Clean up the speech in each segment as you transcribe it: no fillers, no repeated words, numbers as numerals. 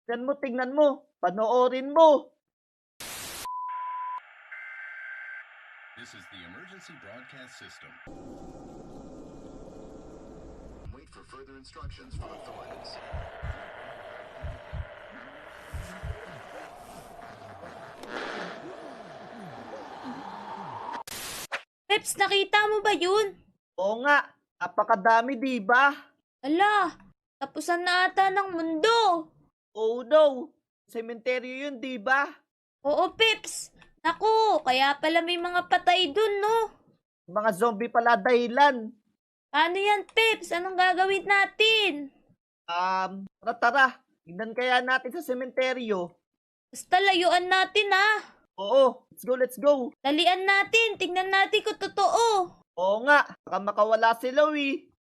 Tignan mo. Panoorin mo. This is the emergency broadcast system. Wait for further instructions from authorities. Peps, nakita mo ba yun? Oo nga. Napakadami, di ba? Ala, tapusan na ata ng mundo. Oh no. Sementeryo yun, di ba? Oo, Peps. Naku, kaya pala may mga patay dun, no? Mga zombie pala dahilan. Paano yan, Peps? Anong gagawin natin? Tara. Tignan kaya natin sa sementeryo. Basta layuan natin, ah. Oo, let's go. Dalian natin. Tignan natin kung totoo. Oo nga, baka makawala sila,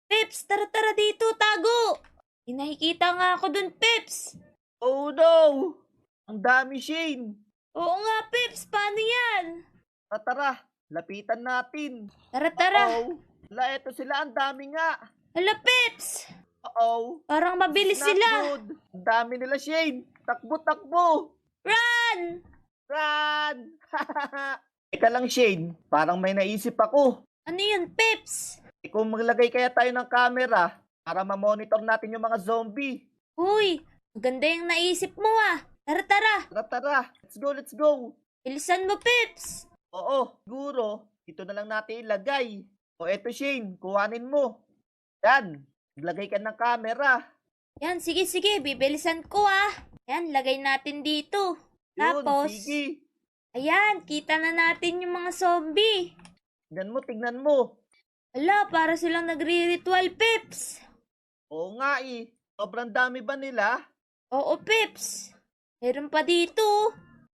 Peps, tara dito, tago. May nakikita nga ako dun, Peps. Oh no! Ang dami, Shane. Oo nga, Peps. Paano yan? Tara, lapitan natin. Tara. Oo. Wala, eto sila. Ang dami nga. Hala, Peps. Oo. Parang mabilis Not sila. good. Ang dami nila, Shane. Takbo. Run! Run! Teka lang, Shane. Parang may naisip ako. Ano yun, Peps? Kung maglagay kaya tayo ng camera para ma-monitor natin yung mga zombie. Uy, maganda yung naisip mo, ah. Tara. Tara. Let's go. Bilisan mo, Peps. Oo, siguro. Ito na lang natin ilagay. O eto, Shane. Kuhanin mo. Yan. Maglagay ka ng camera. Yan, sige. Bibilisan ko, ah. Yan, lagay natin dito. Yun, Tapos, sige. ayan, kita na natin yung mga zombie. Tignan mo. Ala, para silang nagri-ritual, Peps. Oo nga Sobrang dami ba nila? Oo, Peps. Meron pa dito.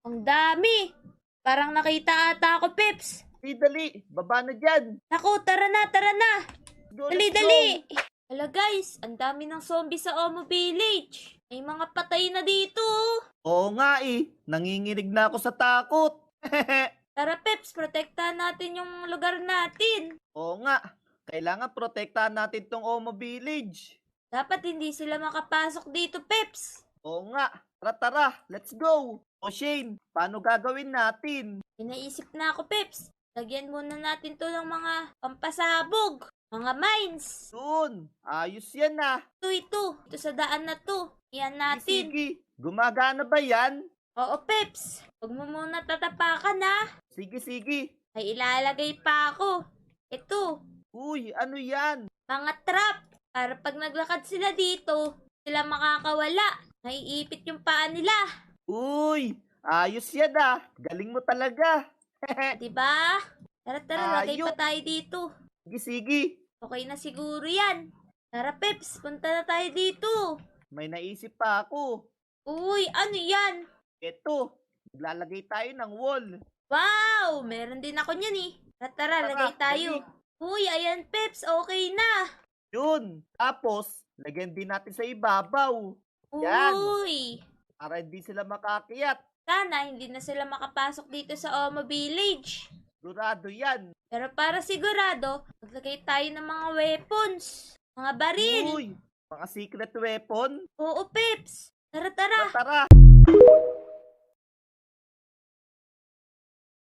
Ang dami. Parang nakita ata ako, Peps. Dali. Baba na dyan. Naku, tara na. Go, Dali. let's go. Hala guys, ang dami ng zombie sa Omo Village. May mga patay na dito. Oo nga Nanginginig na ako sa takot. Tara, Peps, protektahan natin yung lugar natin. Oo nga. Kailangan protektahan natin tong Omo Village. Dapat hindi sila makapasok dito, Peps. Oo nga. Tara. Let's go. O Shane, paano gagawin natin? Inaisip na ako, Peps. Lagyan muna natin to ng mga pampasabog. Mga mines. Yun. Ayos yan Ito sa daan na to. Yan natin. Sige. Gumagana ba yan? Oo, Peps. Huwag mo muna tatapakan, ha. Sige. May ilalagay pa ako. Ito, Uy, ano yan? mga trap. Para pag naglakad sila dito, sila makakawala. Naiipit yung paa nila. Uy, ayos yan Galing mo talaga. Diba? Tara, lagay Ayos. pa tayo dito. Sige. Okay na siguro yan. Tara, Peps, punta na tayo dito. May naisip pa ako. Uy, ano yan? Eto, maglalagay tayo ng wall. Wow! Meron din ako niyan eh. Tara, lagay tayo. dali. Uy, ayan, Peps, okay na. Yun. Tapos, lagyan din natin sa ibabaw. Yan. Uy! Para hindi sila makakiyat. Sana hindi na sila makapasok dito sa Omo Village. Durado yan. Pero para sigurado, maglagay tayo ng mga weapons. Mga baril. Uy, mga secret weapon. Oo, Peps. Tara. Tara.